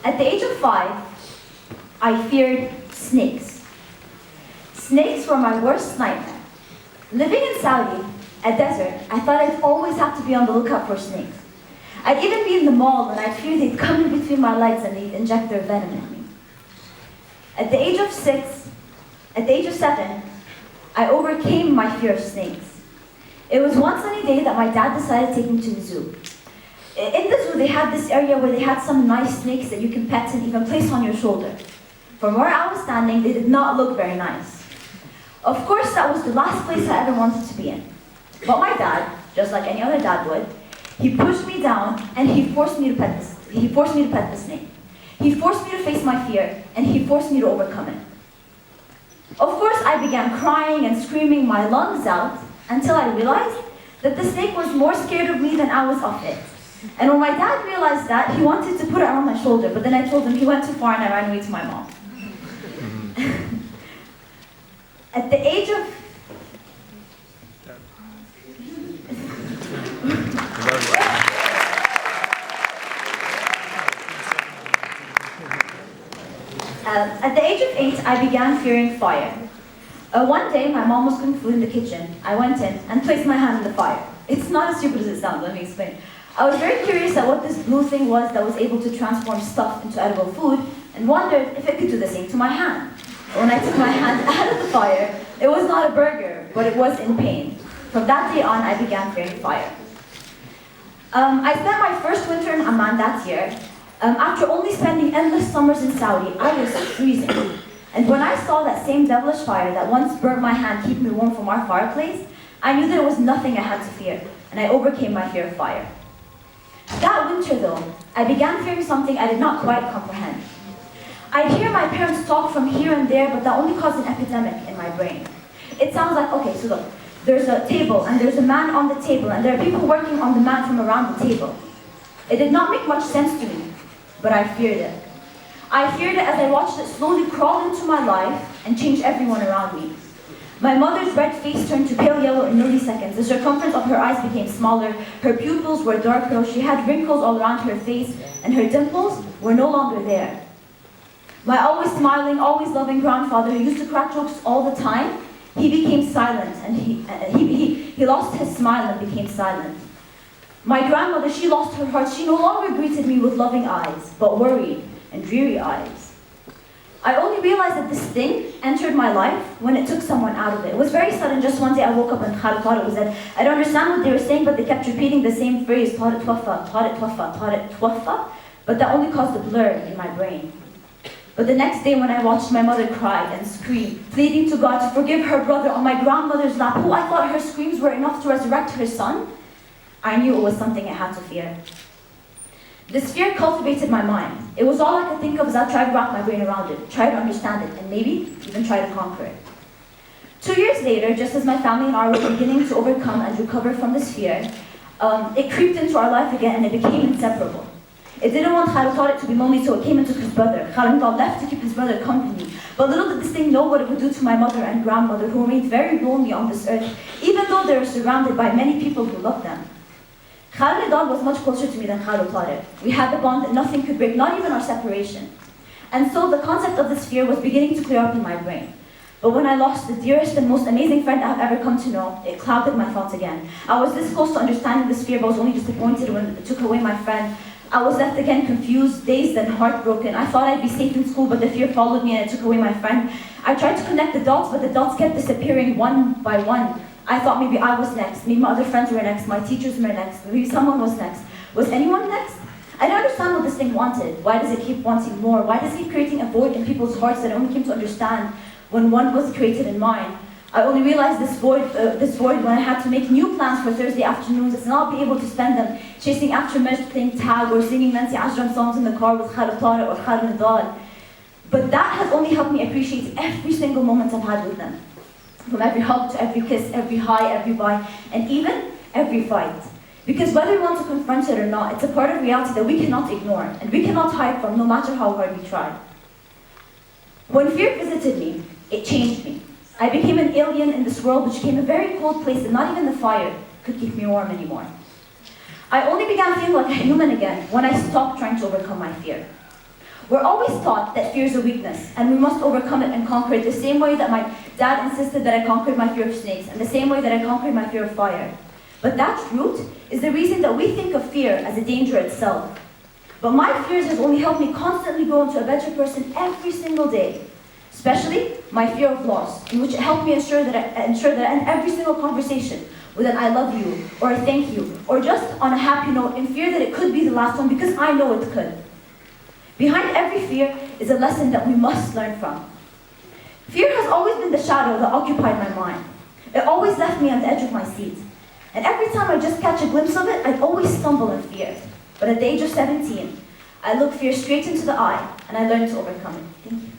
At the age of 5, I feared snakes. Snakes were my worst nightmare. Living in Saudi, a desert, I thought I'd always have to be on the lookout for snakes. I'd even be in the mall and I'd fear they'd come in between my legs and they'd inject their venom in me. At the age of 7, I overcame my fear of snakes. It was one sunny day that my dad decided to take me to the zoo. In the zoo, they had this area where they had some nice snakes that you can pet and even place on your shoulder. From where I was standing, they did not look very nice. Of course, that was the last place I ever wanted to be in. But my dad, just like any other dad would, he pushed me down and he forced me to pet the snake. He forced me to face my fear, and he forced me to overcome it. Of course, I began crying and screaming my lungs out until I realized that the snake was more scared of me than I was of it. And when my dad realized that, he wanted to put it on my shoulder, but then I told him he went too far and I ran away to my mom. At the age of... At the age of 8, I began fearing fire. One day, my mom was cooking food in the kitchen. I went in and placed my hand in the fire. It's not as stupid as it sounds, let me explain. I was very curious at what this blue thing was that was able to transform stuff into edible food, and wondered if it could do the same to my hand. When I took my hand out of the fire, it was not a burger, but it was in pain. From that day on, I began fearing fire. I spent my first winter in Amman that year. After only spending endless summers in Saudi, I was freezing. And when I saw that same devilish fire that once burnt my hand, keeping me warm from our fireplace, I knew there was nothing I had to fear, and I overcame my fear of fire. That winter, though, I began fearing something I did not quite comprehend. I'd hear my parents talk from here and there, but that only caused an epidemic in my brain. It sounds like, okay, so look, there's a table, and there's a man on the table, and there are people working on the man from around the table. It did not make much sense to me, but I feared it. I feared it as I watched it slowly crawl into my life and change everyone around me. My mother's red face turned to pale yellow in milliseconds. The circumference of her eyes became smaller, her pupils were darker, she had wrinkles all around her face, and her dimples were no longer there. My always smiling, always loving grandfather, who used to crack jokes all the time, he became silent, and he lost his smile and became silent. My grandmother, she lost her heart. She no longer greeted me with loving eyes, but worried and dreary eyes. I only realized that this thing entered my life when it took someone out of it. It was very sudden. Just one day I woke up and Khalid was that I don't understand what they were saying, but they kept repeating the same phrase, Tala Abdulqader, but that only caused a blur in my brain. But the next day when I watched my mother cry and scream, pleading to God to forgive her brother on my grandmother's lap, who I thought her screams were enough to resurrect her son, I knew it was something I had to fear. This fear cultivated my mind. It was all I could think of as I tried to wrap my brain around it, try to understand it, and maybe even try to conquer it. 2 years later, just as my family and I were beginning to overcome and recover from this fear, it creeped into our life again and it became inseparable. It didn't want Khalid to be lonely, so it came and took his brother. Khalid left to keep his brother company. But little did this thing know what it would do to my mother and grandmother, who remained very lonely on this earth, even though they were surrounded by many people who loved them. Khalid was much closer to me than Khalid. We had the bond that nothing could break, not even our separation. And so the concept of this fear was beginning to clear up in my brain. But when I lost the dearest and most amazing friend I've ever come to know, it clouded my thoughts again. I was this close to understanding this fear, but was only disappointed when it took away my friend. I was left again confused, dazed, and heartbroken. I thought I'd be safe in school, but the fear followed me and it took away my friend. I tried to connect the dots, but the dots kept disappearing one by one. I thought maybe I was next, maybe my other friends were next, my teachers were next, maybe someone was next. Was anyone next? I don't understand what this thing wanted. Why does it keep wanting more? Why does it keep creating a void in people's hearts that I only came to understand when one was created in mine? I only realized this void when I had to make new plans for Thursday afternoons and not be able to spend them chasing after Majd playing tag or singing Nancy Ajram songs in the car with Khalid or Khalid Nadal. But that has only helped me appreciate every single moment I've had with them. From every hug to every kiss, every hi, every bye, and even every fight. Because whether we want to confront it or not, it's a part of reality that we cannot ignore and we cannot hide from no matter how hard we try. When fear visited me, it changed me. I became an alien in this world which became a very cold place and not even the fire could keep me warm anymore. I only began feeling like a human again when I stopped trying to overcome my fear. We're always taught that fear is a weakness, and we must overcome it and conquer it the same way that my dad insisted that I conquered my fear of snakes, and the same way that I conquered my fear of fire. But that root is the reason that we think of fear as a danger itself. But my fears has only helped me constantly grow into a better person every single day. Especially my fear of loss, in which it helped me ensure that I end every single conversation with an "I love you" or a "thank you," or just on a happy note, in fear that it could be the last one because I know it could. Behind every fear is a lesson that we must learn from. Fear has always been the shadow that occupied my mind. It always left me on the edge of my seat. And every time I just catch a glimpse of it, I'd always stumble in fear. But at the age of 17, I looked fear straight into the eye, and I learned to overcome it. Thank you.